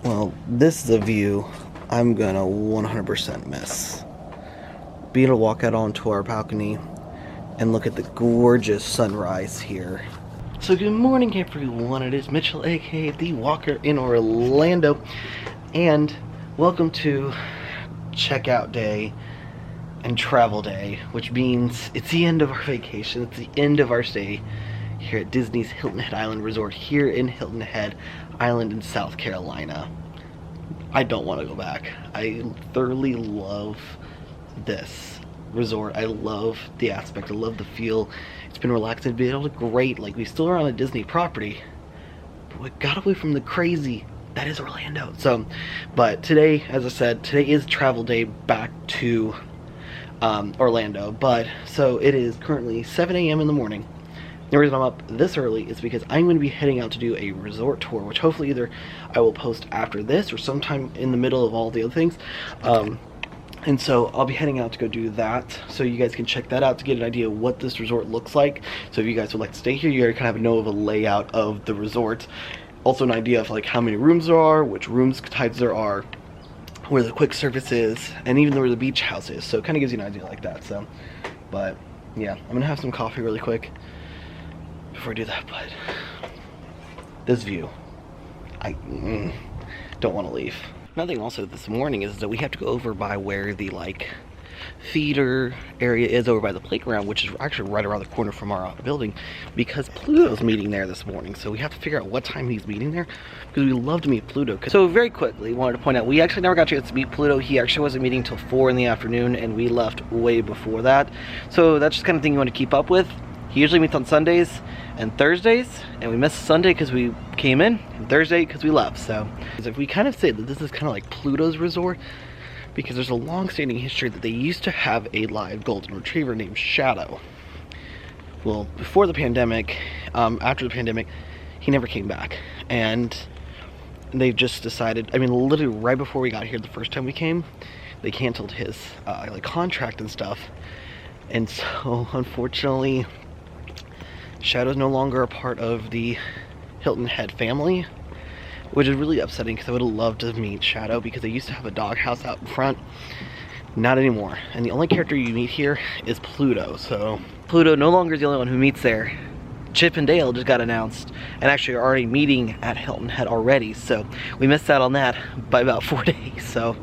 Well, this is a view I'm gonna 100% miss. Being able to walk out onto our balcony and look at the gorgeous sunrise here. So good morning everyone, it is Mitchell aka The Walker in Orlando, and welcome to checkout day and travel day, which means it's the end of our vacation, it's the end of our stay here at Disney's Hilton Head Island Resort here in Hilton Head Island in South Carolina. I don't want to go back. I thoroughly love this resort. I love the aspect, I love the feel. It's been relaxing, been able to great, like we still are on a Disney property, but we got away from the crazy that is Orlando. So, but today, as I said, today is travel day back to Orlando. But so it is currently 7 a.m. in the morning. The reason I'm up this early is because I'm going to be heading out to do a resort tour, which hopefully either I will post after this or sometime in the middle of all the other things. And so I'll be heading out to go do that, so you guys can check that out to get an idea of what this resort looks like. So if you guys would like to stay here, you already kind of know of a layout of the resort. Also an idea of like how many rooms there are, which rooms types there are, where the quick service is, and even where the beach house is. So it kind of gives you an idea like that. So, but yeah, I'm gonna have some coffee really quick before I do that. But this view, I don't want to leave. Another thing also this morning is that we have to go over by where the like feeder area is, over by the playground, which is actually right around the corner from our building, because Pluto's meeting there this morning. So we have to figure out what time he's meeting there, because we love to meet Pluto. So very quickly, wanted to point out, we actually never got a chance to meet Pluto. He actually wasn't meeting till 4 in the afternoon, and we left way before that. So that's just kind of thing you want to keep up with. He usually meets on Sundays and Thursdays, and we missed Sunday because we came in, and Thursday because we left. So if we kind of say that this is kind of like Pluto's resort, because there's a long-standing history that they used to have a live golden retriever named Shadow. Well, before the pandemic, after the pandemic, he never came back, and they've just decided, I mean, literally right before we got here the first time we came, they canceled his like contract and stuff, and so unfortunately Shadow's no longer a part of the Hilton Head family, which is really upsetting because I would have loved to meet Shadow, because they used to have a doghouse out in front. Not anymore. And the only character you meet here is Pluto. So Pluto no longer is the only one who meets there. Chip and Dale just got announced and actually are already meeting at Hilton Head already. So we missed out on that by about 4 days. So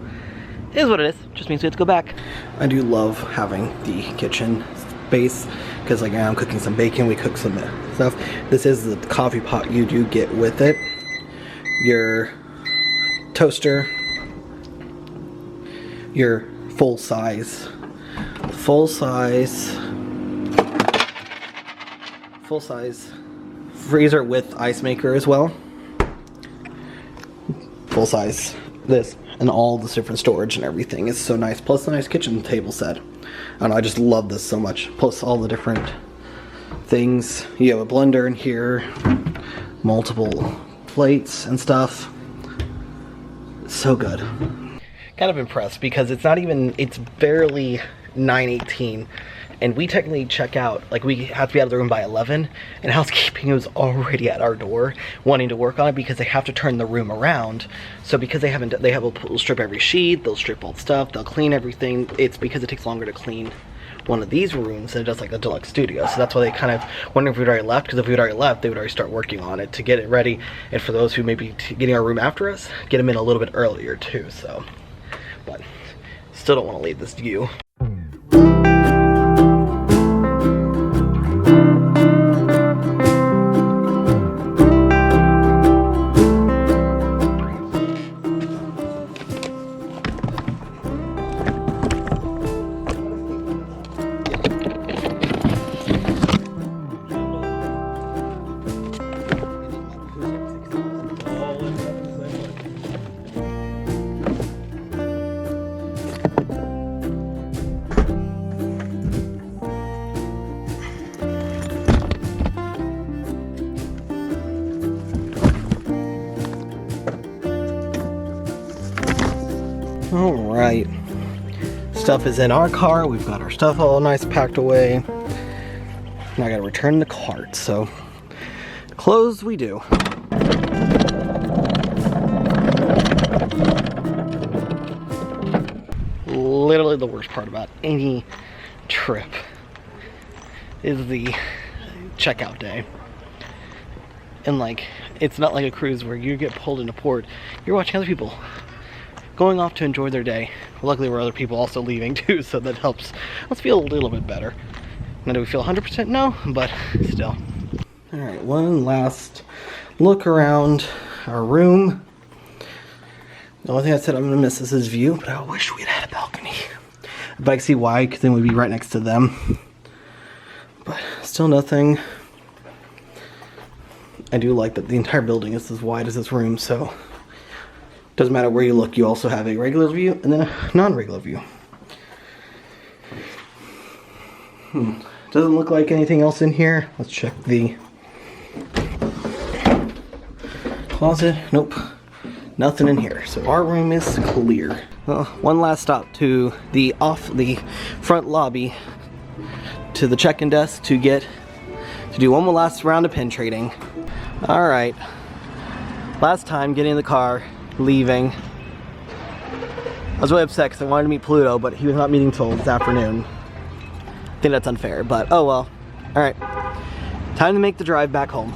it is what it is. Just means we have to go back. I do love having the kitchen space, because like now I'm cooking some bacon, we cook some stuff. This is the coffee pot you do get with it, your toaster, your full size freezer with ice maker as well, full size this, and all this different storage and everything is so nice, plus the nice kitchen table set. I don't know, I just love this so much, plus all the different things. You have a blender in here, multiple plates and stuff. It's so good. Kind of impressed, because it's not even, it's barely 9:18, and we technically check out, like we have to be out of the room by 11, and housekeeping was already at our door wanting to work on it, because they have to turn the room around. So because they will strip every sheet, they'll strip all the stuff, they'll clean everything. It's because it takes longer to clean one of these rooms than it does like the deluxe studio. So that's why they kind of wonder if we'd already left, because if we'd already left, they would already start working on it to get it ready. And for those who may be getting our room after us, get them in a little bit earlier too. So, but still don't want to leave this view. Alright, stuff is in our car. We've got our stuff all nice packed away. Now I gotta return the cart, so close we do. literally the worst part about any trip is the checkout day. And like, it's not like a cruise where you get pulled into port. You're watching other people going off to enjoy their day. Luckily, there were other people also leaving too, so that helps us feel a little bit better. Now, do we feel 100% no? But still. All right, one last look around our room. The only thing I said I'm gonna miss is his view, but I wish we'd had a balcony. But I can see why, because then we'd be right next to them. But still nothing. I do like that the entire building is as wide as this room, so doesn't matter where you look, you also have a regular view and then a non-regular view. Doesn't look like anything else in here. Let's check the closet. Nope, nothing in here. So our room is clear. Well, one last stop to the front lobby to the check-in desk to do one more last round of pin trading. All right, last time getting in the car, leaving. I was really upset because I wanted to meet Pluto, but he was not meeting till this afternoon. I think that's unfair, but oh well. All right, time to make the drive back home.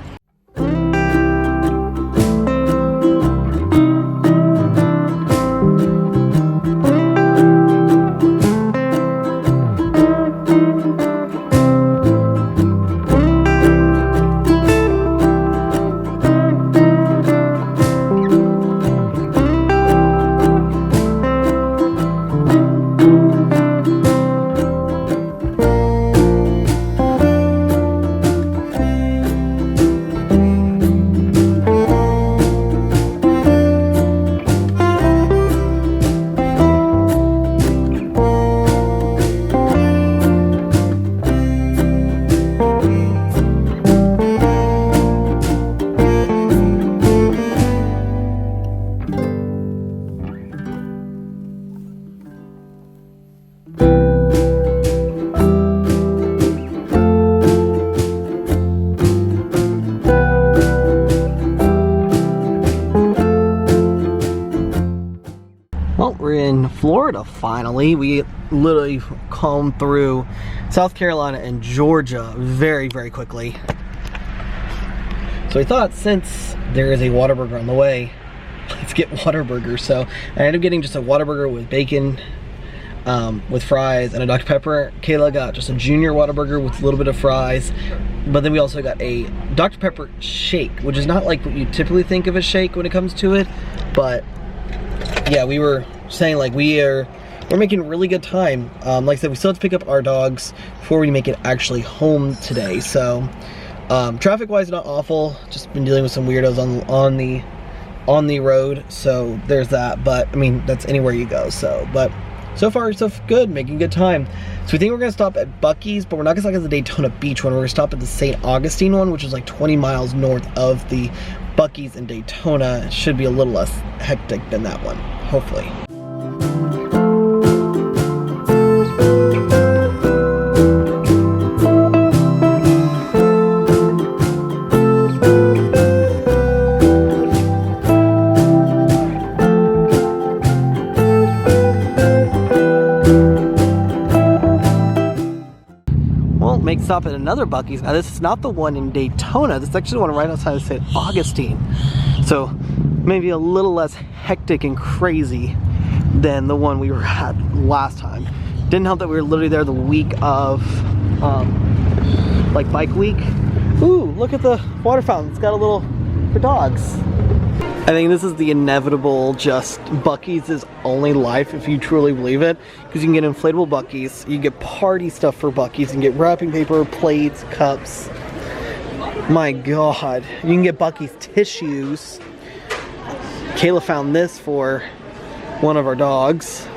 Well, we're in Florida finally. We literally combed through South Carolina and Georgia very, very quickly. So I thought, since there is a Whataburger on the way, let's get Whataburger. So I ended up getting just a Whataburger with bacon, with fries, and a Dr. Pepper. Kayla got just a junior Whataburger with a little bit of fries. But then we also got a Dr. Pepper shake, which is not like what you typically think of a shake when it comes to it. But yeah, we were saying like we're making really good time. Like I said, we still have to pick up our dogs before we make it actually home today. So traffic wise, not awful. Just been dealing with some weirdos on the road. So there's that. But I mean, that's anywhere you go. So, but so far so good, making good time. So we think we're gonna stop at BUC-EE'S, but we're not gonna stop at the Daytona Beach one. We're gonna stop at the St. Augustine one, which is like 20 miles north of the BUC-EE'S in Daytona. It should be a little less hectic than that one, hopefully. Make stop at another BUC-EE'S. Now this is not the one in Daytona. This is actually the one right outside of St. Augustine. So maybe a little less hectic and crazy than the one we were at last time. Didn't help that we were literally there the week of like bike week. Ooh, look at the water fountain. It's got a little for dogs. I think this is the inevitable just BUC-EE'S is only life if you truly believe it, because you can get inflatable BUC-EE'S, you can get party stuff for BUC-EE'S, you can get wrapping paper, plates, cups. My god, you can get BUC-EE'S tissues. Kayla found this for one of our dogs.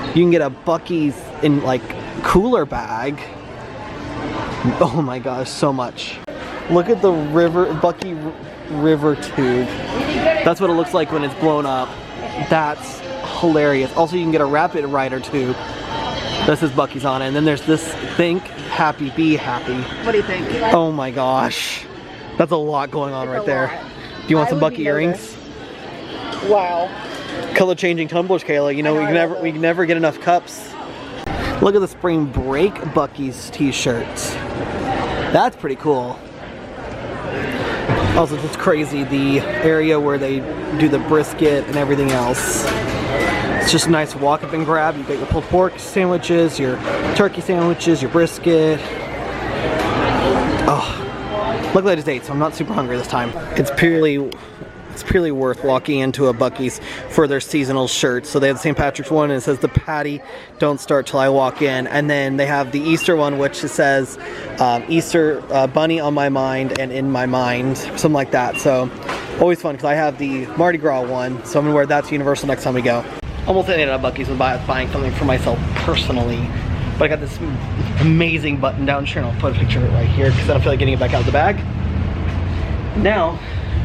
You can get a BUC-EE'S in like cooler bag. Oh my gosh, so much. Look at the BUC-EE river tube. That's what it looks like when it's blown up. That's hilarious. Also, you can get a rapid rider tube that says BUC-EE'S on it. And then there's this Think Happy, Be Happy. What do you think? Oh my gosh. That's a lot going on right there. Do you want some BUC-EE earrings? Wow. Color changing tumblers, Kayla. You know, we can never get enough cups. Look at the spring break Buc-ee's t-shirts. That's pretty cool. Also, it's crazy, the area where they do the brisket and everything else. It's just a nice walk up and grab. You got your pulled pork sandwiches, your turkey sandwiches, your brisket. Oh, luckily I just ate, so I'm not super hungry this time. It's purely worth walking into a Buc-ee's for their seasonal shirts. So they have the St. Patrick's one, and it says the patty don't start till I walk in. And then they have the Easter one, which says Easter bunny on my mind and in my mind, something like that. So always fun, because I have the Mardi Gras one, so I'm gonna wear that to Universal next time we go. Almost ended up at Buc-ee's with buying something for myself personally. But I got this amazing button down shirt, and I'll put a picture of it right here because I don't feel like getting it back out of the bag. Now,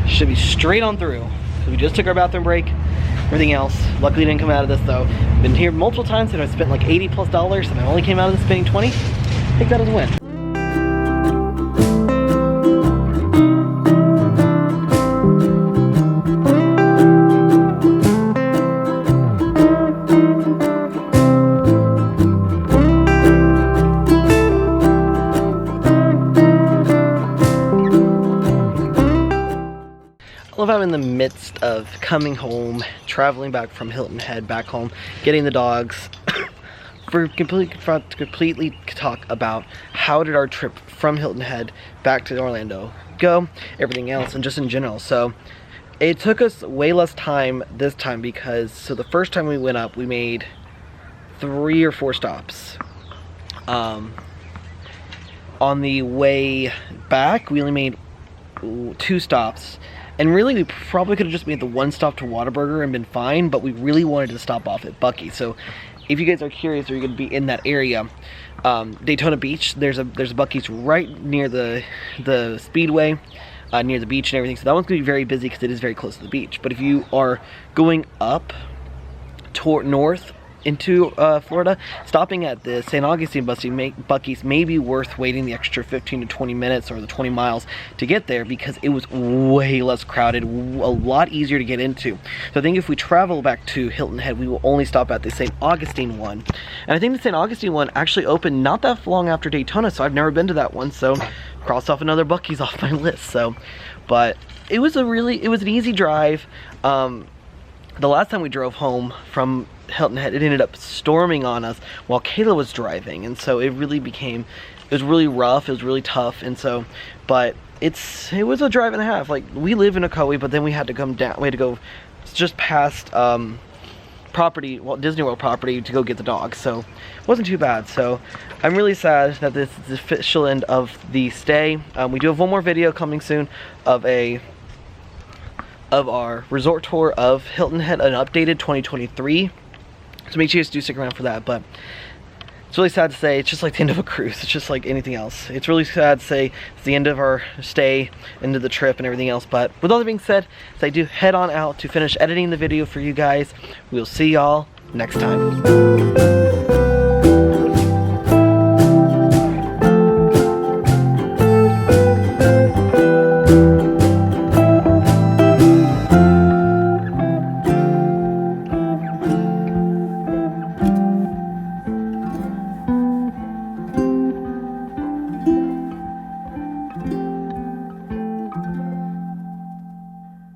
should be straight on through. So we just took our bathroom break, everything else. Luckily didn't come out of this though. Been here multiple times and I've spent like $80+ and I only came out of this spending 20. Take that as a win. I love I'm in the midst of coming home, traveling back from Hilton Head back home, getting the dogs. We're completely talk about how did our trip from Hilton Head back to Orlando go, everything else, and just in general. So it took us way less time this time because, so the first time we went up, we made 3 or 4 stops. On the way back, we only made 2 stops. And really, we probably could have just made the 1 stop to Whataburger and been fine, but we really wanted to stop off at Buc-ee's. So if you guys are curious or you're going to be in that area, Daytona Beach, there's a Buc-ee's right near the Speedway, near the beach and everything. So that one's going to be very busy because it is very close to the beach. But if you are going up toward north into Florida, stopping at the St. Augustine Buc-ee's may be worth waiting the extra 15 to 20 minutes or the 20 miles to get there because it was way less crowded, a lot easier to get into. So I think if we travel back to Hilton Head, we will only stop at the St. Augustine one. And I think the St. Augustine one actually opened not that long after Daytona, so I've never been to that one, so cross off another Buc-ee's off my list. So, but it was an easy drive. The last time we drove home from Hilton Head, it ended up storming on us while Kayla was driving, and so it was really rough, it was really tough, and so, but it was a drive and a half. Like, we live in Ocoee, but then we had to come down, we had to go just past property, well, Disney World property to go get the dog, so it wasn't too bad. So I'm really sad that this is the official end of the stay. We do have one more video coming soon of our resort tour of Hilton Head, an updated 2023. So make sure you guys do stick around for that. But it's really sad to say, it's just like the end of a cruise. It's just like anything else. It's really sad to say it's the end of our stay, end of the trip and everything else. But with all that being said, as I do head on out to finish editing the video for you guys, we'll see y'all next time.